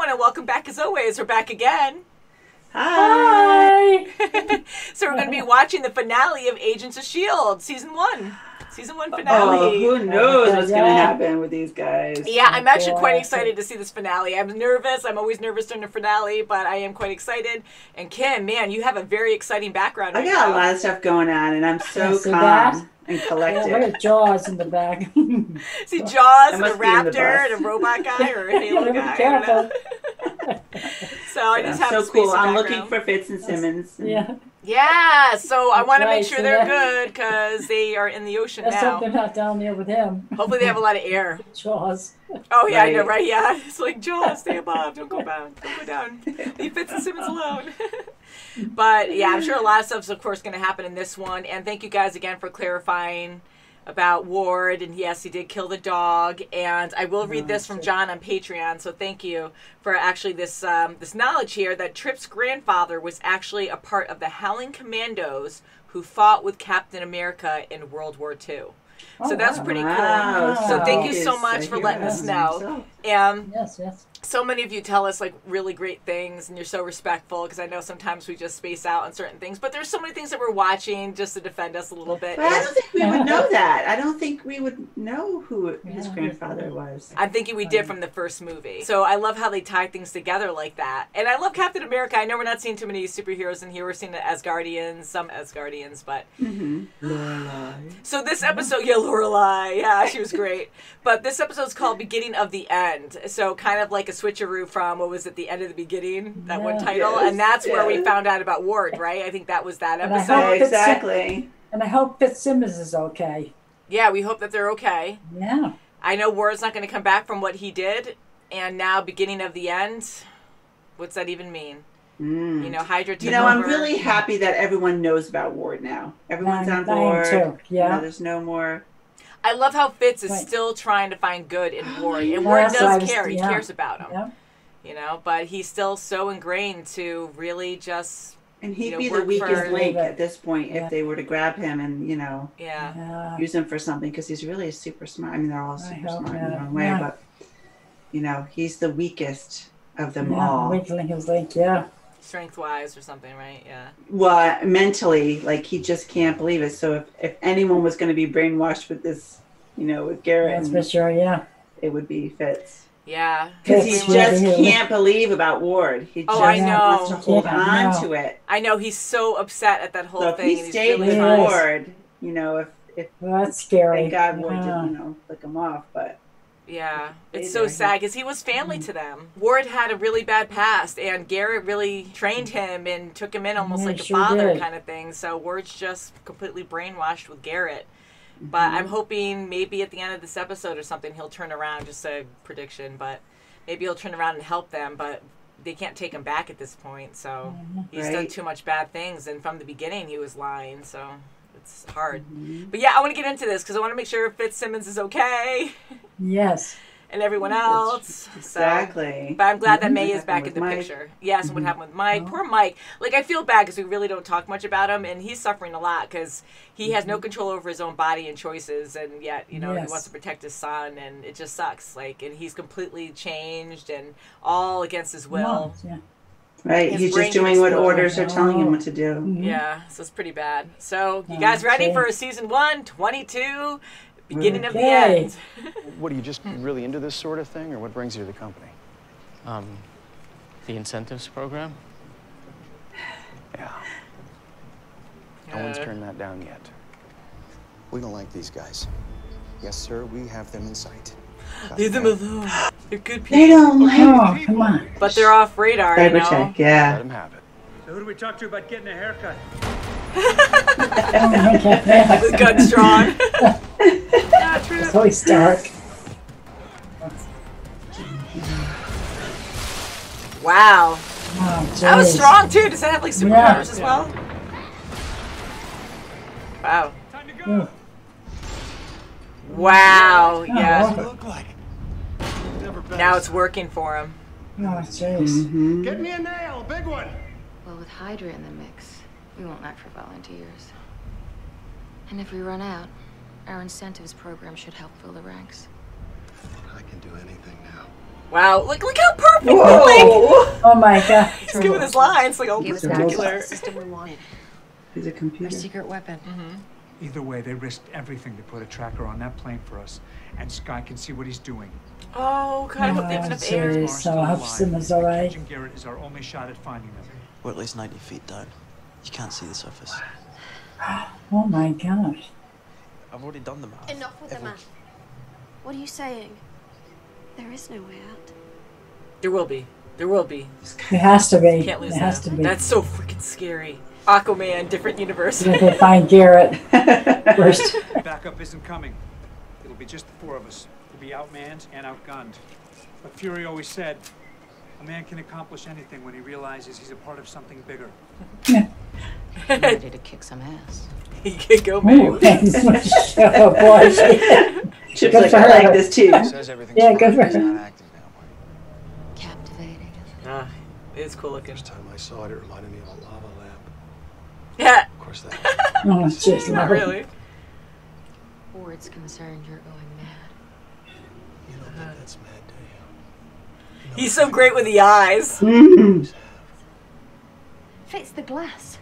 everyone, and welcome back as always. We're back again. Hi! So we're going to be watching the finale of Agents of S.H.I.E.L.D. Season 1. Season 1 finale. Oh, who knows what's going to happen with these guys. Yeah, I'm actually quite excited to see this finale. I'm nervous. I'm always nervous during the finale, but I am quite excited. And Kim, man, you have a very exciting background right now. I got a lot of stuff going on, and I'm so calm and collected. Yeah, look at Jaws in the back. See Jaws and a raptor and a robot guy or a Halo guy. Careful. So I just have so to cool. I'm looking for Fitz and Simmons. Yeah. Yeah, so I want to make sure they're good because they are in the ocean Let's now. hope they're not down there with him. Hopefully they have a lot of air. Jaws. Oh yeah, I know, right? Yeah, it's like Jaws, stay above, don't go down, don't go down. Leave Fitz and Simmons alone. But yeah, I'm sure a lot of stuff's of course going to happen in this one. And thank you guys again for clarifying about Ward, and yes, he did kill the dog. And I will read this from John on Patreon, so thank you for actually this this knowledge here that Tripp's grandfather was actually a part of the Howling Commandos who fought with Captain America in World War II. So that's pretty cool. So thank you so much for letting us know. Yes, yes. So many of you tell us like really great things, and you're so respectful because I know sometimes we just space out on certain things, but there's so many things that we're watching just to defend us a little bit. But I don't think we would know that. I don't think we would know who his grandfather was. I'm thinking we did from the first movie. So I love how they tie things together like that. And I love Captain America. I know we're not seeing too many superheroes in here. We're seeing the Asgardians, some Asgardians, but... Lorelai. So this episode, Lorelai. Yeah, she was great. But this episode's called Beginning of the End. So kind of like a switcheroo from, what was it, The End of the Beginning? That one title. And that's where we found out about Ward, right? I think that was that episode. Exactly. And I hope Fitz Simmons is okay. Yeah, we hope that they're okay. Yeah. I know Ward's not going to come back from what he did. And now Beginning of the End. What's that even mean? You know, Hydra took over. I'm really happy that everyone knows about Ward now. Everyone's on board. I am too. Yeah. You know, there's no more... I love how Fitz is still trying to find good in Ward. And Ward does care. He cares about him. Yeah. You know, but he's still so ingrained to really just... And he'd be the weakest link at this point if they were to grab him and, use him for something. Because he's really super smart. I mean, they're all super smart in their own way. But, he's the weakest of them all. Weak link, yeah. Strength-wise or something, right? Yeah. Well, mentally, like, he just can't believe it. So if anyone was going to be brainwashed with this, with Garrett, that's for sure, it would be Fitz. Yeah. Because he just can't believe about Ward. He just wants to hold on to it. I know. He's so upset at that whole thing. If he stayed with Ward, if that's scary. Thank God Ward didn't, flick him off, but... Yeah, it's so sad because he was family to them. Ward had a really bad past, and Garrett really trained him and took him in almost like a father kind of thing. So Ward's just completely brainwashed with Garrett. But I'm hoping maybe at the end of this episode or something he'll turn around, just a prediction, but maybe he'll turn around and help them, but they can't take him back at this point. So he's done too much bad things, and from the beginning he was lying, so... It's hard. But yeah, I want to get into this because I want to make sure Fitz Simmons is okay. Yes. And everyone else. Exactly. So, but I'm glad that May is back in the picture. Yes, what happened with Mike. Poor Mike. Like, I feel bad because we really don't talk much about him, and he's suffering a lot because he has no control over his own body and choices, and yet, he wants to protect his son, and it just sucks. Like, and he's completely changed and all against his will. Right, he's just doing what orders are telling him what to do. Yeah, so it's pretty bad. So, you guys ready for season 1, 22, beginning of the end? What, are you just really into this sort of thing, or what brings you to the company? The incentives program? Yeah. No one's turned that down yet. We don't like these guys. Yes, sir, we have them in sight. Leave them alone. They're good people. They don't like come on. But they're off radar, Cyber check, Let them have it. So who do we talk to about getting a haircut? The gun's drawn. It's always dark. Wow. Oh, that was strong too. Does that have like superpowers as well? Wow. Time to go. Wow. Yeah. Look like. Now it's working for him. Oh, jeez. Get me a nail, a big one. Well, with Hydra in the mix, we won't lack for volunteers. And if we run out, our incentives program should help fill the ranks. I can do anything now. Wow, look how perfect. Whoa. Like, Oh my God. he's giving his lines like all Give us the particular. system we wanted. He's a computer. Our secret weapon. Either way, they risked everything to put a tracker on that plane for us, and Sky can see what he's doing. Oh, God, I hope they have enough air. Jeez, so I hope Simmons all right. Catching Garrett is our only shot at finding them. We're at least 90 feet down. You can't see the surface. Oh my gosh. I've already done the math. Enough with the math. What are you saying? There is no way out. There will be. There will be. It has to be. Can't lose It has that. to be. That's so freaking scary. Aquaman, different universe. If they find Garrett first. Backup isn't coming. It'll be just the four of us. We'll be outmanned and outgunned. But Fury always said, a man can accomplish anything when he realizes he's a part of something bigger. I'm ready to kick some ass. He could go, man. Oh boy. Chip's like, I like this too. Yeah, good for her. Captivating. Ah, it is cool looking. First time I saw it, it reminded me of a lava lamp. Yeah. Of course that. Oh, jeez. Not really. Or it's concerned you're going mad. You don't think that's mad, do you? He's so great with the eyes. Fitz the glass.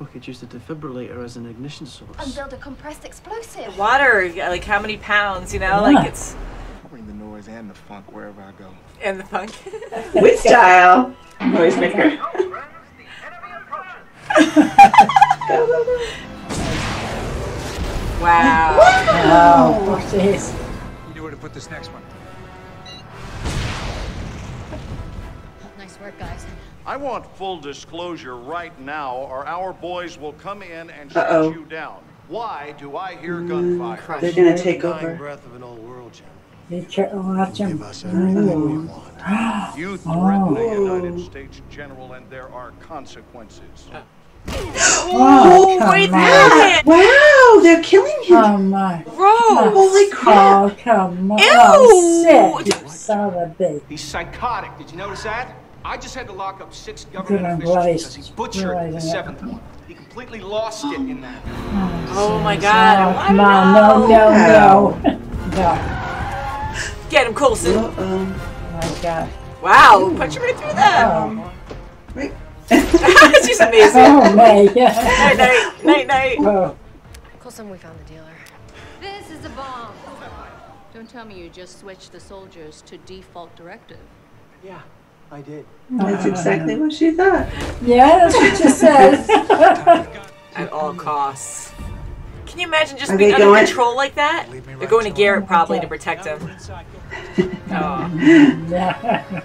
We could use the defibrillator as an ignition source. And build a compressed explosive. Water, like how many pounds, you know? Like it's... Bring the noise and the funk wherever I go. And the funk. With style. Noisemaker. Wow. Oh, jeez. You know where to put this next one. Nice work, guys. I want full disclosure right now, or our boys will come in and shoot you down. Why do I hear gunfire? They're gonna take Dying over. breath of an old world, Jim. Be careful, watch him. Give us everything we want. You threaten the United States General, and there are consequences. Oh, wait, come on. that! Wow, they're killing him. Oh my. Gross. Holy crap. Oh, come on. Ew. Oh, sick. You son of a bitch. He's psychotic. Did you notice that? I just had to lock up 6 Good government on officials Blaze. because he butchered the Realizing that. 7th one. He completely lost it in that. Oh my God. Oh, come on. No. Get him, Coulson. Oh my God. Wow, punch him right through that. Right. She's amazing. Oh, May. Night, night. Night, night. Oh. Coulson, we found the dealer. This is a bomb. Don't tell me you just switched the soldiers to default directive. Yeah, I did. That's exactly what she thought. Yeah, that's what you said. At all costs. Can you imagine just Are being they under going? control like that? They're going to Garrett probably to protect him. Oh. Yeah.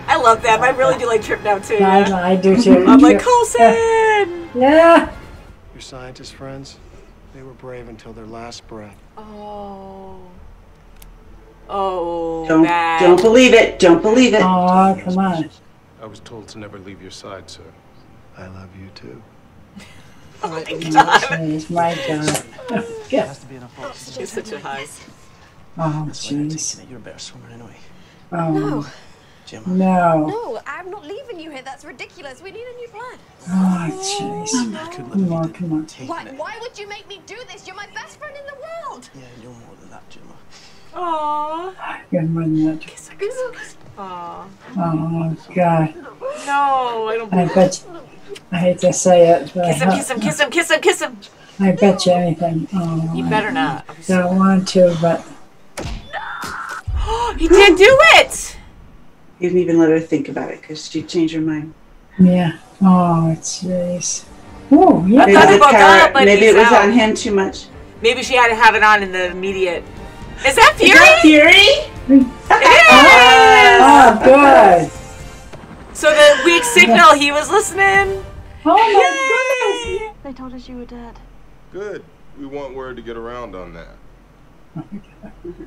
I love them. I really do like Trip now too. I do too. I'm like, Coulson! Yeah. Your scientist friends, they were brave until their last breath. Oh. Oh, Don't believe it. Don't believe it. Oh, come on. I was told to never leave your side, sir. I love you too. Oh my God. Jeez, my God. There has to be enough oxygen. She's such a high. Oh, That's why I'm jeez. taking it. You're a better swimmer anyway. Oh. No. Gemma. No. No, I'm not leaving you here. That's ridiculous. We need a new plan. Oh, jeez. I couldn't Come let on, you come on. take Why, it. why would you make me do this? You're my best friend in the world. Yeah, you're more than that, Gemma. Aww. You're running that. Kiss her, kiss her, kiss her. Aww. Oh, God. No, I don't I believe bet you, I hate to say it, but Kiss him, kiss him, kiss him, kiss him, kiss him. I bet you anything. Oh, You better not. Don't want to, but He did do it! You didn't even let her think about it because she changed her mind. yeah. Oh, jeez. Oh, yeah. I thought about that, but maybe he's it was out. on him too much. Maybe she had to have it on in the immediate. Is that Fury? Is that Fury? Oh, good. So the weak signal, he was listening. Oh my goodness. They told us you were dead. Good. We want word to get around on that.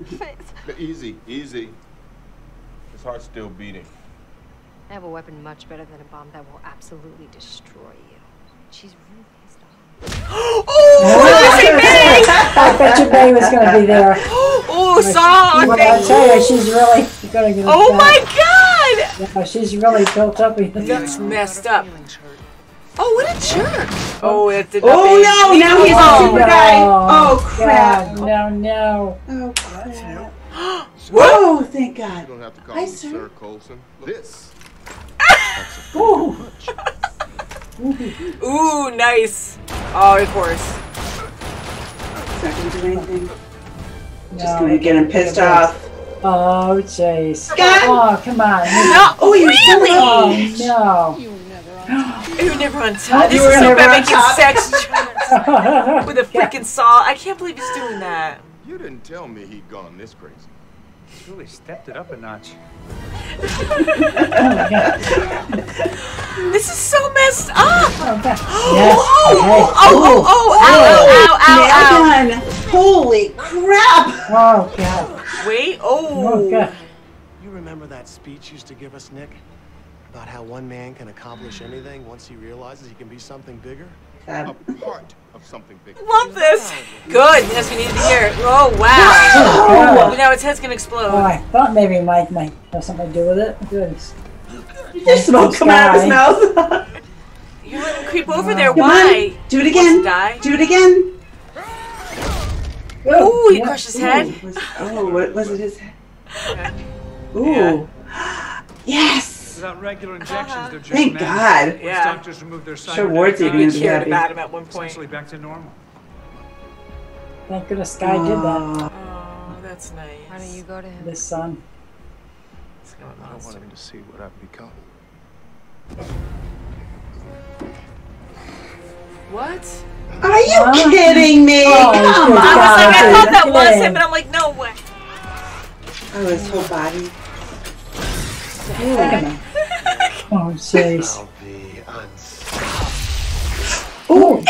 Fitz. Easy, easy. His heart's still beating. I have a weapon much better than a bomb that will absolutely destroy you. She's really pissed off. Oh, did you see May? I bet you May was going to be there. Oh, Saw. I tell you, she's really going to get Oh upset. my God! Yeah, she's really built up. That's messed up. Oh, what a jerk! Oh, it did Oh no! Now he's a super guy. Oh crap! God, no. Oh crap! Whoa, thank God. You don't have to call Hi, me sir. Sir Coulson. This. Ooh. Ooh, nice. Oh, of course. It's not going to do anything. Just going to get him pissed off. Oh, jeez. Scott! Oh, come on. No, Oh, you're really? Oh, no. You were never on top. This You were is so never bad on making top. sex jokes with a freaking saw. I can't believe he's doing that. You didn't tell me he'd gone this crazy. He's really stepped it up a notch. This is so messed up. Oh, Ow, ow, ow. Holy crap. Oh, God. Wait, Oh, God. You remember that speech you used to give us, Nick? About how one man can accomplish anything once he realizes he can be something bigger? A part of something bigger. Love this. Good. Yes, we needed to hear it. Oh, wow. Oh, now his head's going to explode. oh, I thought maybe Mike might have something to do with it. Good. There's smoke coming out of his mouth. You let him creep over there. Come Why? on. Do it again. Die? Do it again. Ooh, he crushed his head. What was it? His head? Ooh. Yeah. Yes. Without regular injections, they're just Thank God. Once Yeah. doctors remove their Sure, Ward's even gonna be Cared happy. about him at one point. Essentially back to normal. Thank goodness Guy did that. Oh, that's nice. Why don't you go to him? This son. Let's go with I Monster. want him to see what I've become. What? Are you kidding me? Oh, Come good on. I was like, I thought that was Yeah. him, but I'm like, no way. Oh, his whole body. Oh, jeez. I'll be Ooh.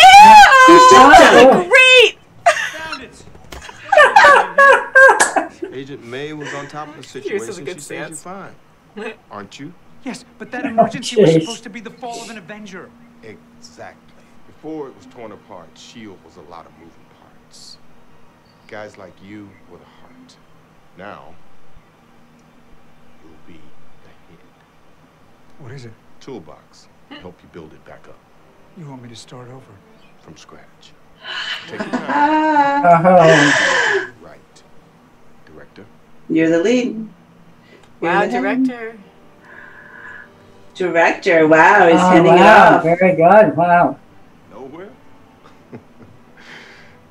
Ew! Great! Agent May was on top of the Yours is a situation. good She said you're stance. fine. Aren't you? Yes, but that emergency was jeez. supposed to be the fall of an Avenger. Exactly. Before it was torn apart, S.H.I.E.L.D. was a lot of moving parts. Guys like you were the heart. Now, you'll be the head. What is it? Toolbox. Help you build it back up. You want me to start over? From scratch. Take your time. Oh. Right. Director. You're the lead. Wow, You're the head. director. Director. Wow, he's Oh, handing it wow. off. Very good. Wow. Nowhere?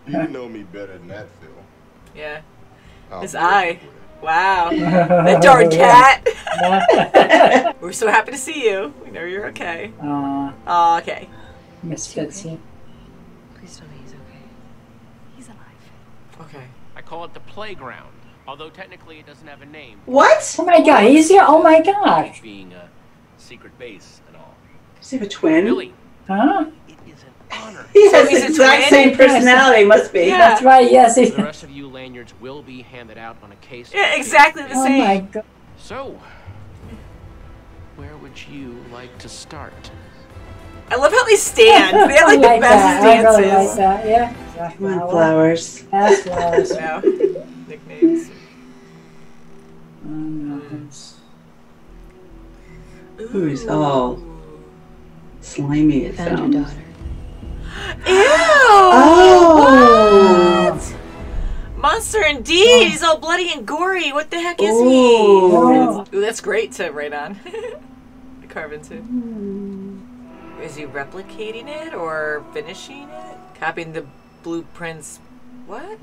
You know me better than that, Phil. Yeah. I'll His be eye. with it. Wow. That darn cat. We're so happy to see you. We know you're okay. Oh, okay. Miss Fitz. Please tell me he's okay. He's alive. Okay. I call it the playground, although technically it doesn't have a name. What? Oh my God, he's here. Oh my God. Being a secret base and all. Does he have a twin? Billy, Huh? it is an honor. He So has he's the a exact twin? same personality, must be. Yeah. That's right. Yes. He, The rest of you lanyards will be handed out on a case. Yeah, exactly the oh same. my God. So, where would you like to start? I love how they stand. They have like I the best that. I really stances. like that. Yeah. Come on, flowers. Yes, flowers. No. Nicknames. Who's all slimy? It Found your sounds. daughter. Ew! Oh! What? Monster indeed! He's all bloody and gory. What the heck is Ooh. he? Ooh, that's great to write on. Carve into. Is he replicating it or finishing it? Copying the blueprints. What?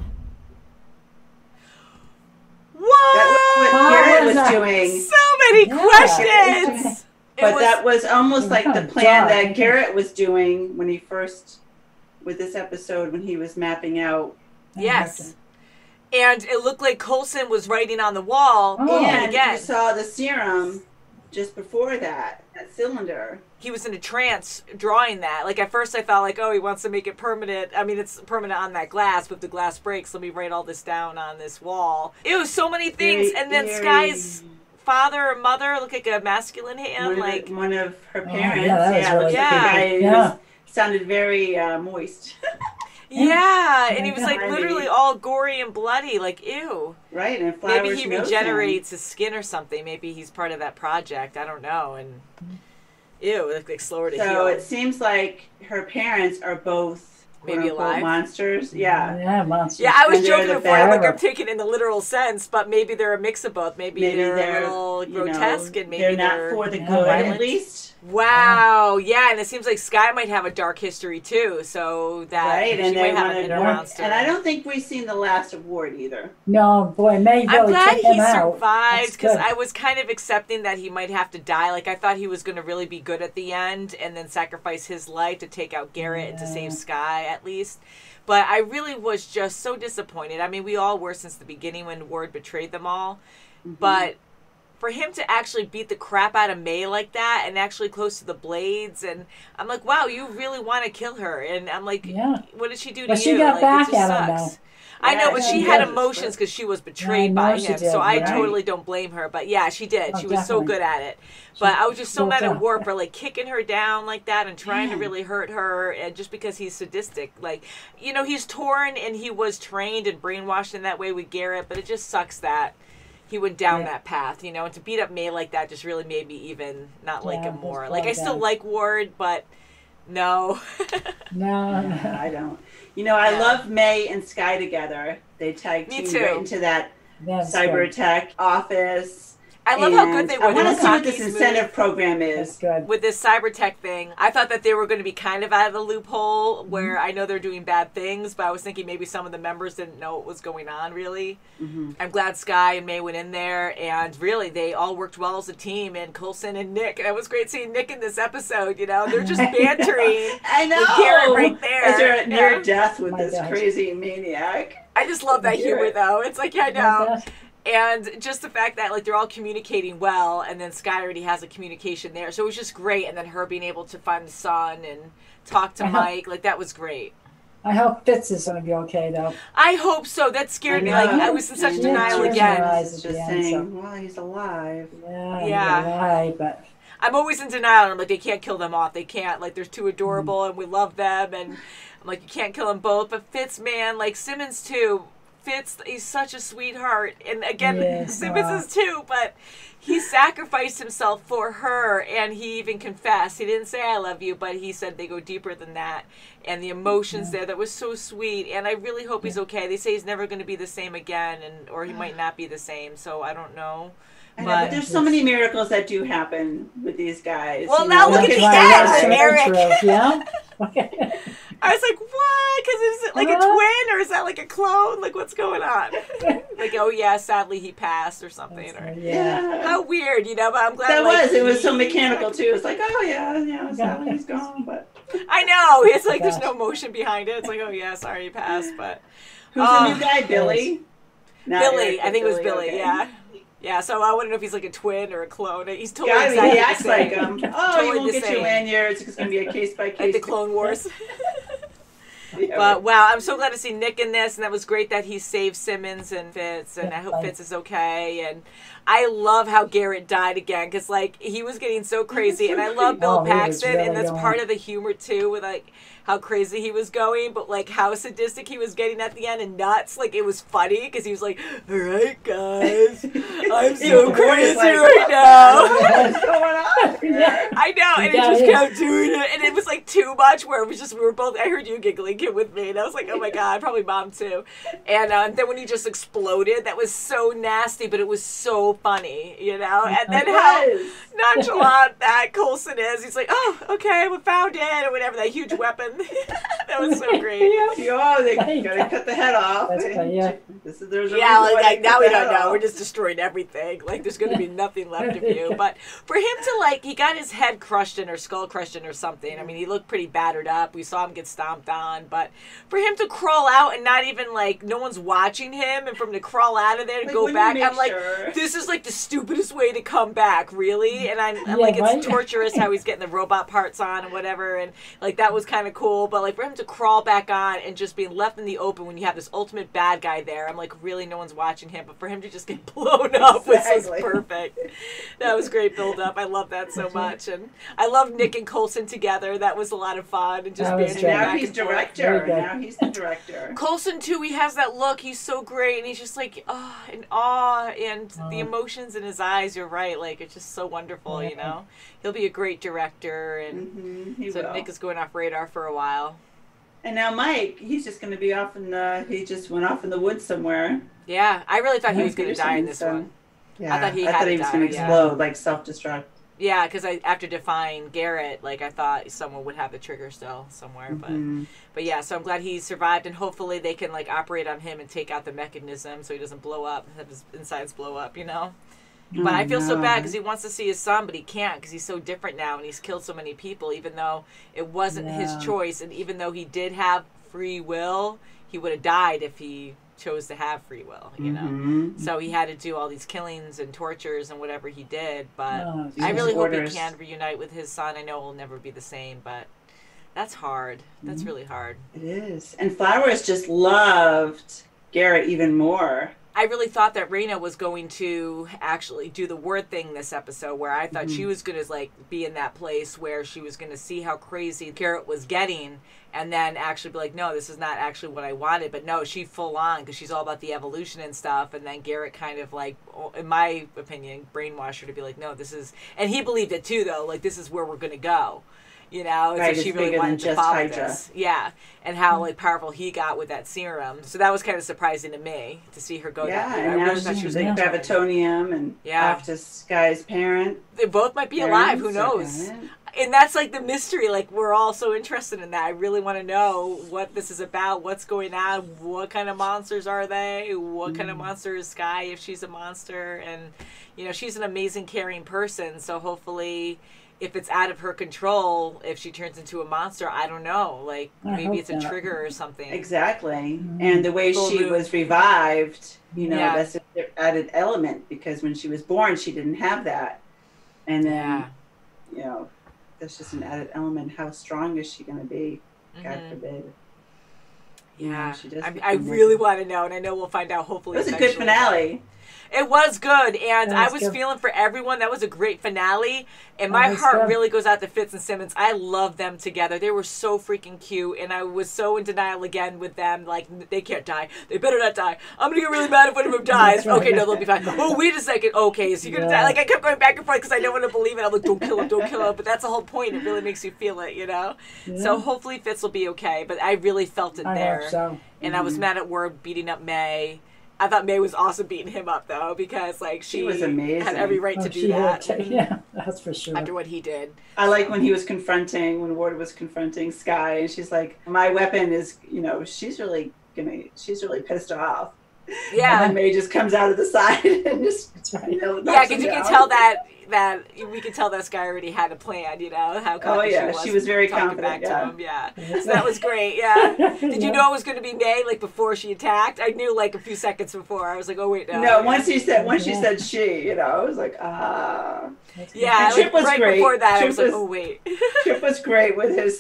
What? That was what Garrett was doing. So many questions! But that was almost like the plan God. that Garrett was doing when he first, with this episode, when he was mapping out. Yes. And it looked like Coulson was writing on the wall. And again. you saw the serum just before that cylinder. He was in a trance drawing that. Like, at first I thought, like, oh, he wants to make it permanent. I mean, it's permanent on that glass, but if the glass breaks, let me write all this down on this wall. Ew, so many things. And then Sky's father or mother look like a masculine hand. One of her parents. yeah, that was really looked like a guy who Yeah. sounded very moist. Yeah, and he Oh was my like God. literally all gory and bloody, like ew. Right, and Flowers Maybe he knows regenerates his skin or something. Maybe he's part of that project. I don't know. And ew, it's like slower to heal. So it seems like her parents are both maybe alive monsters. Yeah, monsters. Yeah, I was joking before. Like I'm taking it in the literal sense, but maybe they're a mix of both. Maybe they're a little grotesque, and maybe they're not for the good, at least. Wow, yeah, and it seems like Sky might have a dark history too, so that she and might have an inner monster. And I don't think we've seen the last of Ward either. No, boy, May I'm really glad took him he out. survived because I was kind of accepting that he might have to die. Like I thought he was going to really be good at the end and then sacrifice his life to take out Garrett and to save Sky at least. But I really was just so disappointed. I mean, we all were since the beginning when Ward betrayed them all, but for him to actually beat the crap out of May like that and actually close to the blades, and I'm like, wow, you really want to kill her. And I'm like, what did she do to you? She got back at him now. I know, but she had emotions because she was betrayed by him, so I totally don't blame her. But yeah, she did. She was so good at it. But I was just so mad at Ward for like kicking her down like that and trying to really hurt her, and just because he's sadistic. Like, you know, he's torn and he was trained and brainwashed in that way with Garrett, but it just sucks that he went down that path, you know, and to beat up May like that just really made me even not like him more. Like, I still like Ward, but no. No, I don't. You know, I love May and Sky together. They tag team right into that cyber-tech office. I love how good they were. I want to see what this incentive program is. With this cyber tech thing, I thought that they were going to be kind of out of the loophole where I know they're doing bad things, but I was thinking maybe some of the members didn't know what was going on, really. I'm glad Sky and May went in there, and really, they all worked well as a team, and Coulson and Nick. And it was great seeing Nick in this episode, you know? They're just bantering. I know. With Garrett right there. As they're near death with this crazy maniac. I just love that humor, though. It's like, yeah, I know. And just the fact that, like, they're all communicating well, and then Sky already has a communication there. So it was just great. And then her being able to find the son and talk to Mike, like, that was great. I hope Fitz is going to be okay, though. I hope so. That scared me. Like, I was in such denial again. Just saying, well, he's alive. Yeah, he's alive, but... I'm always in denial. I'm like, they can't kill them off. They can't. Like, they're too adorable, and we love them. And I'm like, you can't kill them both. But Fitz, man, like, Simmons, too. Fitz, he's such a sweetheart, and again, Simmons is too, but he sacrificed himself for her, and he even confessed. He didn't say I love you, but he said they go deeper than that, and the emotions there, that was so sweet, and I really hope he's okay. They say he's never going to be the same again, and or he might not be the same, so I don't know. But there's so many miracles that do happen with these guys. Well, now look at the end, Eric. Yeah. I was like, what? Because is it like a twin or is that like a clone? Like, what's going on? Like, oh yeah, sadly he passed or something. Or how weird, you know? But I'm glad it was so mechanical too. It's like, oh yeah, sadly he's gone. But I know it's like there's no emotion behind it. It's like, oh yeah, sorry he passed. But who's the new guy? Billy. Billy, I think it was Billy. Okay. Yeah. Yeah, so I want to know if he's like a twin or a clone. He's totally exactly he acts like him. Oh, totally you won't get your lanyards. It's going to be a case by case. Like the Clone Wars. But wow, I'm so glad to see Nick in this, and that was great that he saved Simmons and Fitz, and I hope Fitz is okay. And I love how Garrett died again, because like he was getting so crazy, and I love Bill Paxton, and that's part of the humor too, with like how crazy he was going, but like how sadistic he was getting at the end and nuts. Like it was funny because he was like, "All right, guys, I'm so crazy right now." What's going on here? I know, and it just kept doing it, and it was like too much. Where it was just we were both. I heard you giggling with me, and I was like, "Oh my god," probably Mom too. And then when he just exploded, that was so nasty, but it was so funny, you know. And then how nonchalant that Coulson is. He's like, "Oh, okay, we found it," or whatever. That huge weapon. That was so great. Oh, they gotta cut the head off. There's like now we don't know. We're just destroying everything. Like there's gonna be nothing left of you. But for him to like, he got his head crushed in or skull crushed in or something. I mean, he looked pretty battered up. We saw him get stomped on. But for him to crawl out and not even like no one's watching him, and for him to crawl out of there and go back, I'm like, this is like the stupidest way to come back, really. And I'm like, it's torturous how he's getting the robot parts on and whatever, and like that was kind of cool. But like for him to crawl back on and just being left in the open when you have this ultimate bad guy there, I'm like, really, no one's watching him. But for him to just get blown up was perfect. That was great build up. I love that so much, and I love Nick and Coulson together. That was a lot of fun, and just being now he's director. Now he's the director. Coulson too. He has that look. He's so great, and he's just like in awe, and the emotions in his eyes. You're right. Like it's just so wonderful. You know, he'll be a great director, and so Nick is going off radar for a while. And now Mike, he's just going to be off in the. He just went off in the woods somewhere. Yeah, I really thought he was going to die in this one. Yeah, I thought he was going to explode, like self-destruct. Yeah, because after defying Garrett, like I thought someone would have the trigger still somewhere, but yeah. So I'm glad he survived, and hopefully they can like operate on him and take out the mechanism so he doesn't blow up, have his insides blow up, you know. But I feel so bad because he wants to see his son, but he can't because he's so different now, and he's killed so many people, even though it wasn't his choice, and even though he did have free will, he would have died if he chose to have free will, you know. So he had to do all these killings and tortures and whatever he did, but I really hope he can reunite with his son. I know it will never be the same, but that's hard. That's really hard. It is. And Flowers just loved Garrett even more. I really thought that Raina was going to actually do the word thing this episode, where I thought she was going to like be in that place where she was going to see how crazy Garrett was getting, and then actually be like, no, this is not actually what I wanted. But no, she full on, because she's all about the evolution and stuff. And then Garrett kind of like, in my opinion, brainwashed her to be like, no, this is, and he believed it too, though. Like, this is where we're going to go. You know, right, so she really wanted to follow this. Yeah, and how like powerful he got with that serum. So that was kind of surprising to me to see her go that way. And now she's like gravitonium and off to Sky's parent. They both might be alive. Who knows? And that's like the mystery. Like, we're all so interested in that. I really want to know what this is about. What's going on? What kind of monsters are they? What kind of monster is Sky if she's a monster? And you know, she's an amazing, caring person. So hopefully, if it's out of her control, if she turns into a monster, I don't know. Like, maybe it's a trigger or something. Exactly. And the way she was revived, you know, that's an added element, because when she was born, she didn't have that. And then, you know, that's just an added element. How strong is she going to be? God forbid. Yeah. I really want to know, and I know we'll find out hopefully. It was a good finale. It was good, and I was feeling for everyone. That was a great finale, and my heart really goes out to Fitz and Simmons. I love them together. They were so freaking cute, and I was so in denial again with them. Like, they can't die. They better not die. I'm going to get really mad if one of them dies. Okay, no, they'll be fine. Oh, wait a second. Okay, is he going to die? Like, I kept going back and forth because I don't want to believe it. I'm like, don't kill him, don't kill him. But that's the whole point. It really makes you feel it, you know? Yeah. So hopefully Fitz will be okay, but I really felt it there. Hope so. And I was mad at Word beating up May. I thought May was awesome beating him up, though, because like she was amazing. Had every right to do that. Yeah, that's for sure. After what he did. I like when when Ward was confronting Sky, and she's like, my weapon is, you know, she's really pissed off. Yeah. And then May just comes out of the side and just, you know, yeah, because you can tell that we could tell that Sky already had a plan, you know, how confident she was very confident back to him. Yeah. So that was great. Yeah. Did you know it was going to be May, like, before she attacked? I knew like a few seconds before. I was like, oh wait, no. No, once she said she, you know, I was like, yeah. Chip was right great. Before that, I was like, oh wait. Chip was great with his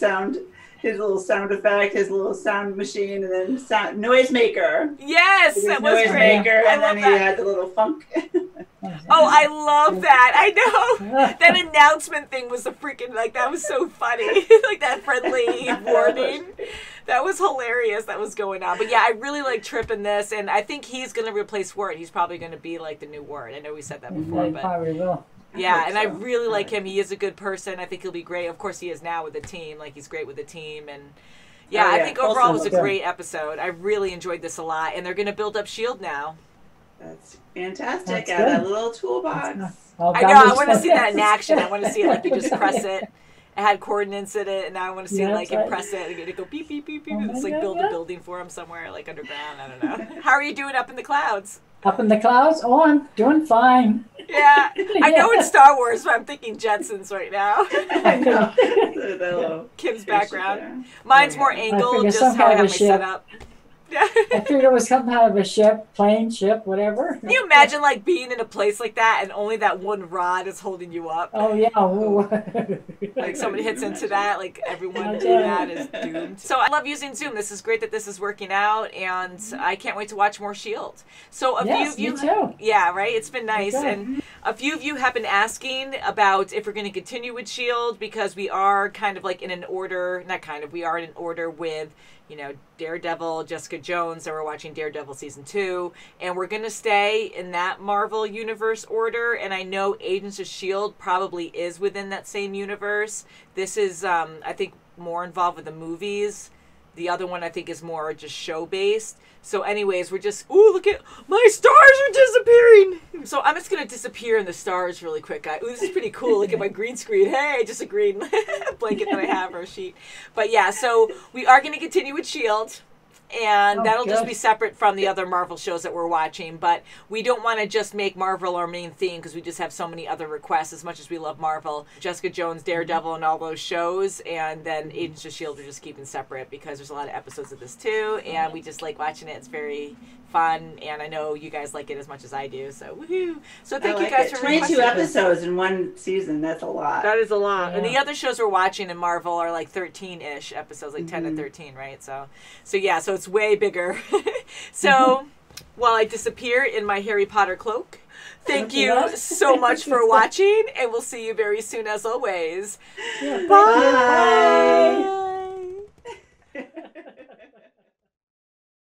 little sound effect, his little sound machine, and then noisemaker. Yes, that was great. And then he had the little funk. Oh, I love that. I know. That announcement thing was that was so funny. Like that friendly warning. That was hilarious that was going on. But yeah, I really like Trip in this, and I think he's going to replace Word. He's probably going to be like the new Word. I know we said that before, but probably will. Yeah, and I really like him. He is a good person. I think he'll be great. Of course, he is now with the team. Like, he's great with the team. And, I think overall it was a great episode. I really enjoyed this a lot. And they're going to build up S.H.I.E.L.D. now. That's fantastic. Out of that little toolbox. I know. I want to see that in action. I want to see it like you just press it. It had coordinates in it, and now I want to see like you press it and it go beep, beep, beep, beep. It's like build a building for him somewhere, like underground. I don't know. How are you doing up in the clouds? Up in the clouds? Oh, I'm doing fine. Yeah. I know it's Star Wars, but I'm thinking Jetsons right now. I know. Kim's background. Mine's more angled, just how I have my setup. I figured it was some kind of a ship, plane, ship, whatever. Can you imagine like being in a place like that and only that one rod is holding you up? Oh yeah. Like somebody hits into that, like everyone in that is doomed. So I love using Zoom. This is great that this is working out, and I can't wait to watch more S.H.I.E.L.D. So a few of you, me too. Yeah, right. It's been nice, and a few of you have been asking about if we're going to continue with S.H.I.E.L.D. because we are kind of like in an order. Not kind of. We are in an order with, you know, Daredevil, Jessica Jones, and we're watching Daredevil Season 2. And we're going to stay in that Marvel Universe order. And I know Agents of S.H.I.E.L.D. probably is within that same universe. This is, I think, more involved with the movies The other one I think is more just show based. So anyways, we're just, ooh, look at, my stars are disappearing. So I'm just going to disappear in the stars really quick, guys. Ooh, this is pretty cool. Look at my green screen. Hey, I just a green blanket that I have, or sheet. But yeah, so we are going to continue with S.H.I.E.L.D. And that'll just be separate from the other Marvel shows that we're watching. But we don't want to just make Marvel our main theme because we just have so many other requests. As much as we love Marvel, Jessica Jones, Daredevil, and all those shows. And then Agents of S.H.I.E.L.D. we're just keeping separate because there's a lot of episodes of this too. And we just like watching it. It's very fun. And I know you guys like it as much as I do. So woohoo. So thank you guys for 22 episodes in one season. That's a lot. That is a lot. Yeah. And the other shows we're watching in Marvel are like 13-ish episodes, like 10 to 13, right? So yeah, so it's way bigger. So while I disappear in my Harry Potter cloak, thank you so much for watching, and we'll see you very soon as always. Yeah, bye.